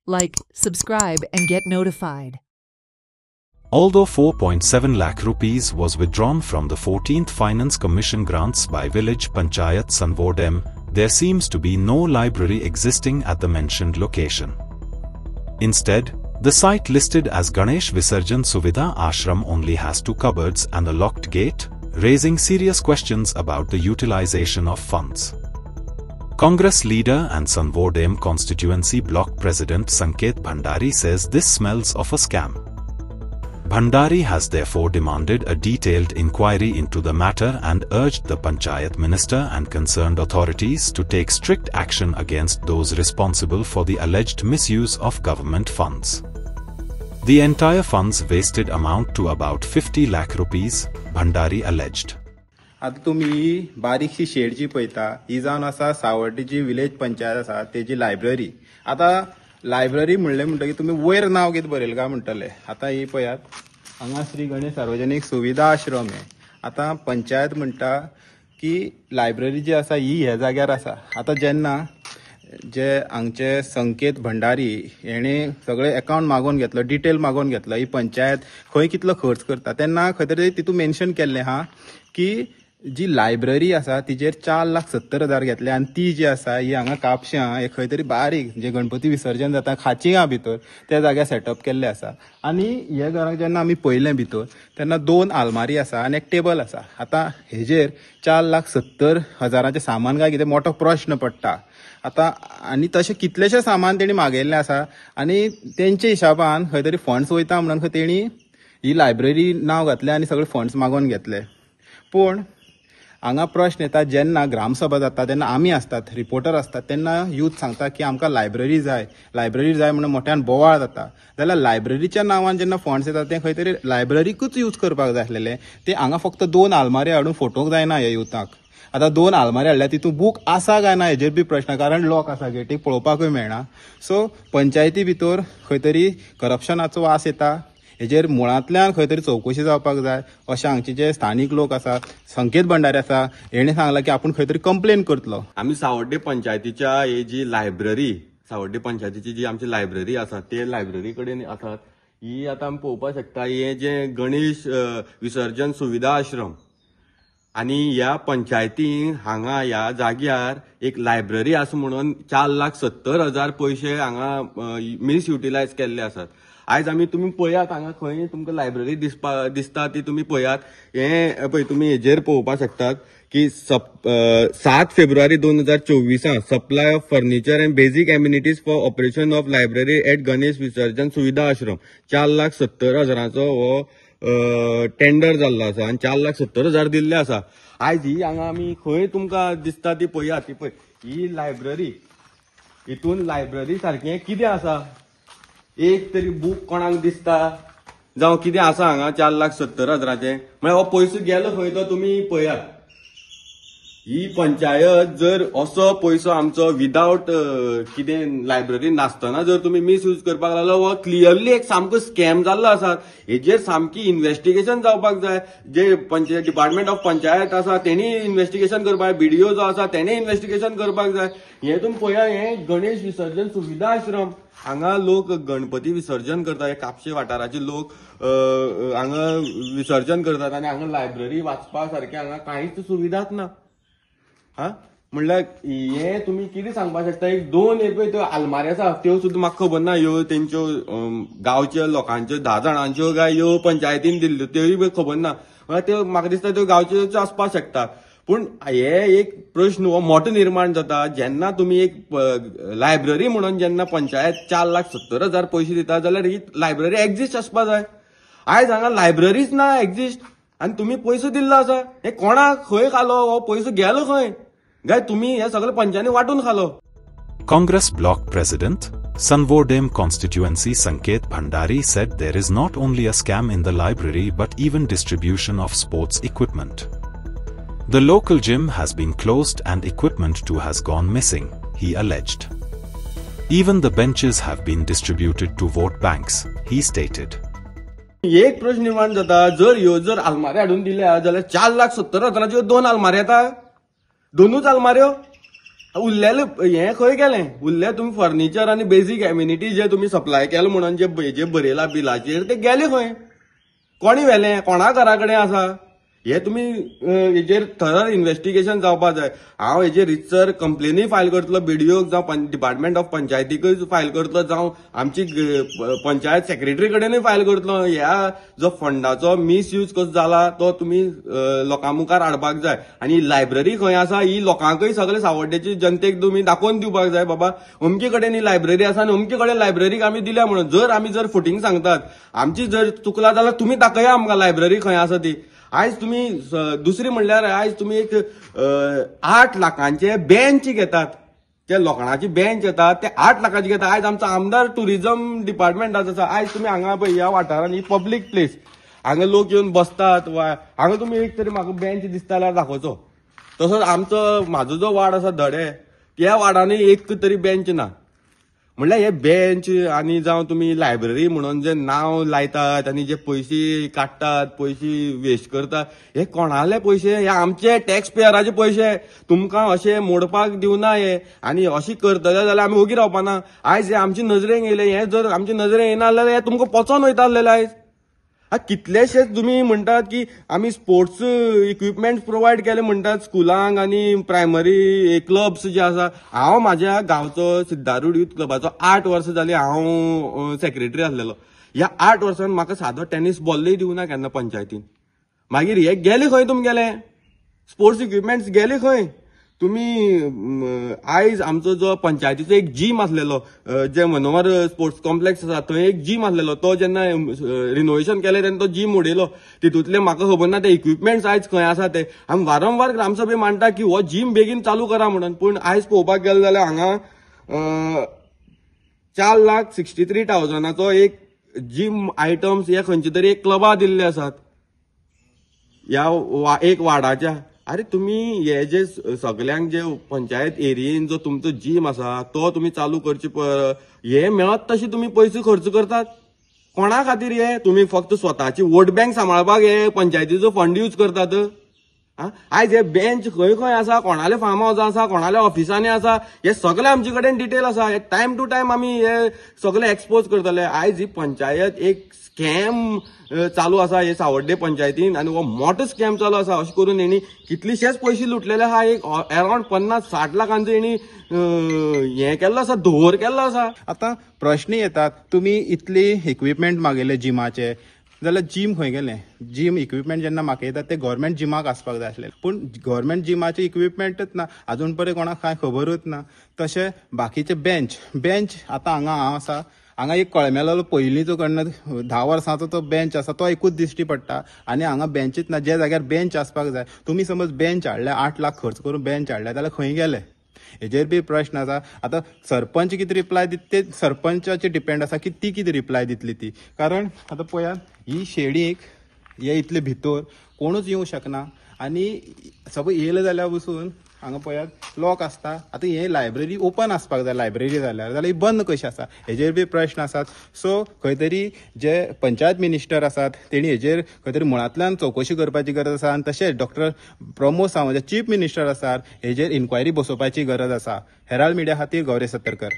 like, subscribe and get notified. Although 4.7 lakh rupees was withdrawn from the 14th Finance Commission grants by Village Panchayat Sanvodem, there seems to be no library existing at the mentioned location. Instead, the site listed as Ganesh Visarjan Suvidha Ashram only has 2 cupboards and a locked gate, raising serious questions about the utilization of funds. Congress leader and Sanvodem constituency block president Sanket Bhandari says this smells of a scam. Bhandari has therefore demanded a detailed inquiry into the matter and urged the Panchayat minister and concerned authorities to take strict action against those responsible for the alleged misuse of government funds. The entire funds wasted amount to about 50 lakh rupees, Bhandari alleged. आता तुम्ही बारीकशी shade जी पळयता ही जावन आसा सावड्डेची village panchayat आसा तेजी library. आता library म्हणटकीर तुम्ही वयर नाव कितें बरयलें काय म्हणटले. आता ही पळयात हांगा श्री गणेश सार्वजनीक सुविधा आश्रम आहे. आता पंचायत म्हणटा की लायब्ररी जी आसा ही ह्या जाग्यार आसा. आता जेन्ना जे हांगचे संकेत भंडारी हेणे सगळे अकाउंट मागून घेतलो, डिटेल मागून घेतलो, ही पंचायत खंय कितलो खर्च करता तेन्ना खंय तरी तितून मेन्शन केल्लें हा की जी लायब्ररी आसा तिचेर 4,70,000 घेतले आणि ती जी आसा ही हांगा कापशां एक खंय तरी बारीक जे गणपती विसर्जन जाता खाचिंगा भितर त्या जाग्यार सेटअप केल्ले आसा. आणि हे घराक जेन्ना आमी पळयलें भितर तेन्ना 2 आलमारी आसा आणि एक टेबल आसा. आता हेजेर 4,70,000 सामान काय कितें मोठो प्रश्न पडटा. आता आणि तशें कितलेशे सामान तेणी मागयल्लें आसा आणि तेंचे हिशोबान खंय तरी फंड्स वयता म्हणून तेणी ही लायब्ररी नाव घातलें आणि सगळे फंड्स मागून घेतले. पूण हांगा प्रश्न येता जेन्ना ग्रामसभा जाता तेन्ना आमी आसतात रिपोर्टर असतात तेन्ना यूथ सांगता की आमकां लायब्ररी जाय म्हणून मोठ्यान बोवाळ जाता. जाल्यार लायब्ररीच्या नांवान जेन्ना फंड्स येतात ते खंय तरी लायब्ररीकूच यूज करपाक जाय आसलेले. ते हांगा फक्त 2 आलमारी हाडून फोटोक जायना ह्या युथाक. आता 2 आलमारी हाडल्या तितून बूक आसा काय ना हेजेर बी प्रश्न, कारण लॉक आसा गेटीक पळोवपाकूय मेळना. सो पंचायती भितर खंय तरी करप्शनाचो वास येता. हेजेर मुळांतल्यान खंय तरी चौकशी जावपाक जाय अशें हांगचे जे स्थानिक लोक आसा संकेत भंडारी आसा हेणे सांगला की आपूण खंय तरी कंप्लेन करतलो. आमी सावड्डे पंचायतीच्या ही जी लायब्ररी सावड्डे पंचायतीची जी आमची लायब्ररी आसा ते लायब्ररी कडेन आसात. ही आतां आमी पळोवपाक शकता हे जे गणेश विसर्जन सुविधा आश्रम आणि ह्या पंचायतीन हांगा ह्या जाग्यार एक लायब्ररी आसा म्हणून 4,70,000 पयशे हांगा मिसयुटिलायज केल्ले आसात. आयज आमी तुमी पळयात हांगा खंय तुमकां लायब्ररी दिसता ती तुमी पळयात. हे पळय तुमी हेजेर पळोवपाक शकतात की 7 फेब्रुवारी 2024 supply of furniture and basic amenities for operation of library at Ganesh Visarjan Suvidha आश्रम 4,70,000 हो टेंडर जाल्लो आसा आणि 4,70,000 दिल्ले आसा. आयज ही हांगा आमी खंय तुमकां दिसता ती पळयात. ती पळय ही लायब्ररी, हितून लायब्ररी सारखें कितें आसा, एक तरी बूक कोणाक दिसता जावं कितें आसा हांगा 4,70,000 म्हळ्यार हो पयसो गेलो खंय तो तुमी पळयात. ही पंचायत जर असो पयसो आमचो विदाउट कितें लायब्ररी नासतना जर तुमी मिसयूज करपाक लागलो हो क्लियरली एक सामको स्कॅम जाल्लो आसा. हेजेर सामकी इन्व्हेस्टिगेशन जावपाक जाय. जे पंचायत डिपार्टमेंट ऑफ पंचायत आसा तेणी इन्व्हेस्टिगेशन करपाक, बीडीओ जो आसा तेणे इन्व्हेस्टिगेशन करपाक जाय. हे तुमी पळया हे गणेश विसर्जन सुविधा आश्रम हांगा लोक गणपती विसर्जन करतात. हे कापशे वाठाराचे लोक हांगा विसर्जन करतात आणि हांगा लायब्ररी वाचपा सारखे हांगा कांयच सुविधाच ना. म्हणल्यार हे तुमी कितें सांगपाक शकता. एक 2 त्यो आलमारी आसा त्यो सुद्दां म्हाका खबर ना ह्यो तेंच्यो गांवच्या लोकांच्यो 10 जाणांच्यो काय ह्यो पंचायतीन दिल्ल्यो त्योय खबर ना. त्यो म्हाका दिसता त्यो गांवच्योच आसपाक शकता. पूण हे एक प्रश्न हो मोठो निर्माण जाता जेन्ना तुमी एक लायब्ररी म्हणून जेन्ना पंचायत 4,70,000 पयशे दिता जाल्यार ही लायब्ररी एक्झिस्ट आसपाक जाय. आयज हांगा लायब्ररीच ना एक्झिस्ट आनी तुमी पयसो दिल्लो आसा. हे कोणाक खंय खालो हो पयसो गेलो खंय काय तुमी हे सगळे पंचायती वाटून खालो. Congress block president, Sanvodem constituency Sanket Bhandari said there is not only a scam in the library but even distribution of sports equipment. The local gym has been closed and equipment too has gone missing, he alleged. Even the benches have been distributed to vote banks, he stated. एक प्रश्न निर्माण जाता जर आलमारी हाडून दिल्या जाल्यार 4,70,000 2 आलमारी येता. 2च आलमाऱ्यो उरलेले हे खंय गेलें उरले तुम्ही फर्निचर आणि बेसिक एम्युनिटी जे तुम्ही सप्लाय केले म्हणून जे बरयला बिलाचेर ते गेले खंय कोणी व्हेलें कोणा घरा कडेन आसा हे तुम्ही हेजेर थरर इन्व्हेस्टिगेशन जावपा जाय हांव हेजेर रितसर कंप्लेनूय फायल करतलो बीडीओक जावं डिपार्टमेंट ऑफ पंचायतीकूय फायल करतलो जावं आमची पंचायत सेक्रेटरी कडेनूय फायल करतलो ह्या जो फंडाचो मिसयूज कसो जाला तो तुम्ही लोकां मुखार हाडपाक जाय आनी लायब्ररी खंय आसा ही लोकांकूय सगळे सावड्डेची जनतेक तुम्ही दाखोवन दिवपाक जाय बाबा अमके कडेन ही लायब्ररी आसा आनी अमके कडेन लायब्ररीक आमी दिल्या म्हणून जर आमी फुटींग सांगतात आमची जर चुकला जाल्यार तुम्ही दाखया आमकां लायब्ररी खंय आसा ती आयज तुम्ही दुसरी म्हणल्यार आयज तुम्ही एक 8 लाखांचे बेंच घेतात जे लोकांची बेंच येतात ते 8 लाखांचे घेतात आयज आमचो आमदार टुरिझम डिपार्टमेंटाचो आसा आयज तुम्ही हांगा पळय ह्या वाठारांत ही पब्लीक प्लेस हांगा लोक येवन बसतात वा हांगा तुम्ही एक तरी म्हाका बेंच दिसता जाल्यार दाखोवचो तसोच म्हाजो जो वार्ड आसा धडे त्या वार्डांनी एक तरी बेंच ना म्हणल्यार हे बेंच आणि जावं तुम्ही लायब्ररी म्हणून जे नाव लायतात आणि जे पयशे काडटात पयशे वेस्ट करतात हे कोणाले पयशे हे आमचे टॅक्स पेयराचे पयशे तुमकां अशे मोडपाक दिवना हे आनी अशी करतले जाल्यार आमी ओगी रावपाना आयज हे आमची नजरेक येयले हे जर आमची नजरेक येना जाल्यार हे तुमकां पचोन वयता आसलेले आयज कितलेशेच तुम्ही म्हणटात की आम्ही स्पोर्ट्स इक्विपमेंट प्रोवायड केले म्हणटात स्कुलांक आणि प्रायमरी क्लब्स जे आसा हांव म्हाज्या गांवचो सिद्धारूड युथ क्लबाचो 8 वर्सां जाली हांव सेक्रेटरी आसलेलो ह्या 8 वर्सांत म्हाका सादो टेनीस बॉलूय दिवना केन्ना पंचायतीन मागीर हे गेले खंय तुमगेले स्पोर्ट्स इक्विपमेंट्स गेले खंय तुम्ही आयज आमचो जो पंचायतीचो एक जिम आसलेलो जे मनोहर स्पोर्ट्स कॉम्प्लेक्स आसा थंय एक जिम आसलेलो तो जेन्ना रिनोव्हेशन केले तेन्ना तो जिम उडयलो तितूंतले म्हाका खबर ना ते इक्विपमेंट्स आयज खंय आसा ते आमी वारंवार ग्रामसभे मांडटा की हो जिम बेगीन चालू करा म्हणून पूण आयज पळोवपाक गेले जाल्यार हांगा 4,63,000 एक जिम आयटम्स हे खंयचे तरी एक क्लबा दिल्ले आसात ह्या एक वार्डाच्या अरे तुम्ही हे जे सगळ्यांक जे पंचायत एरियेन जो तुमचो जिम आसा तो तुम्ही चालू करचे हे मेळत तशी तुम्ही पयशे खर्च करतात कोणा खातीर हे तुम्ही फक्त स्वताची वोट बँक सांबाळपाक हे पंचायतीचो फंड यूज करतात आयज हे बेंच खंय खंय आसा कोणाले फार्म हाऊस आसा कोणाल्या ऑफिसांनी आसा हे सगळे आमचे कडेन डिटेल आसा हे टायम टू टायम आमी हे सगळे एक्सपोज करतले आयज ही पंचायत एक स्कॅम चालू आसा हे सावड्डे पंचायतीन आनी हो मोठो स्कॅम चालू आसा अशें करून हेणी कितलेशेच पयशे लुटलेले आहा एक अराउंड 50-60 लाखांचो हेणी हे केल्लो आसा धोर केल्लो आसा आता प्रश्न येतात तुम्ही इतली इक्विपमेंट मागयले जिमाचे जाल्यार जिम खंय गेले जिम इक्विपमेंट जेन्ना मागयतात ते गव्हर्मेंट जिमाक आसपाक जाय आसले पूण गव्हर्मेंट जिमाचे इक्विपमेंटच ना अजून पर्यंत कोणाक कांय खबरूच ना तशें बाकीचे बेंच आतां हांगा हांव आसा हांगा एक कळमेलो पयलींचो कडनं 10 वर्सांचो तो बेंच आसा तो एकूच दिश्टी पडटा आनी हांगा बेंचीच ना जे जाग्यार बेंच आसपाक जाय तुम्ही समज बेंच हाडले 8 लाख खर्च करून बेंच हाडले जाल्यार खंय गेले हेजेर बी प्रश्न आसा आता सरपंच कितें रिप्लाय दिता ते सरपंचाचेर डिपेंड आसा की ती कितें रिप्लाय दितली ती कारण आता पळयात ही शेडीक हे इतले भितर कोणूच येवंक शकना आनी सगळें येयले जाल्यार बसून हांगा पळयात लॉक आसता आतां हे लायब्ररी ओपन आसपाक जाय लायब्ररी जाल्यार ही बंद कशी आसा हेजेर बी प्रश्न आसात सो खंय तरी जे पंचायत मिनिस्टर आसात तेणी हेजेर खंय तरी मुळांतल्यान चवकशी करपाची गरज आसा आनी तशेंच डॉक्टर प्रमोद सावंत जे चीफ मिनिस्टर आसात हेजेर इन्क्वायरी बसोवपाची गरज आसा हेराल्ड मिडिया खातीर गौरी सतरकर.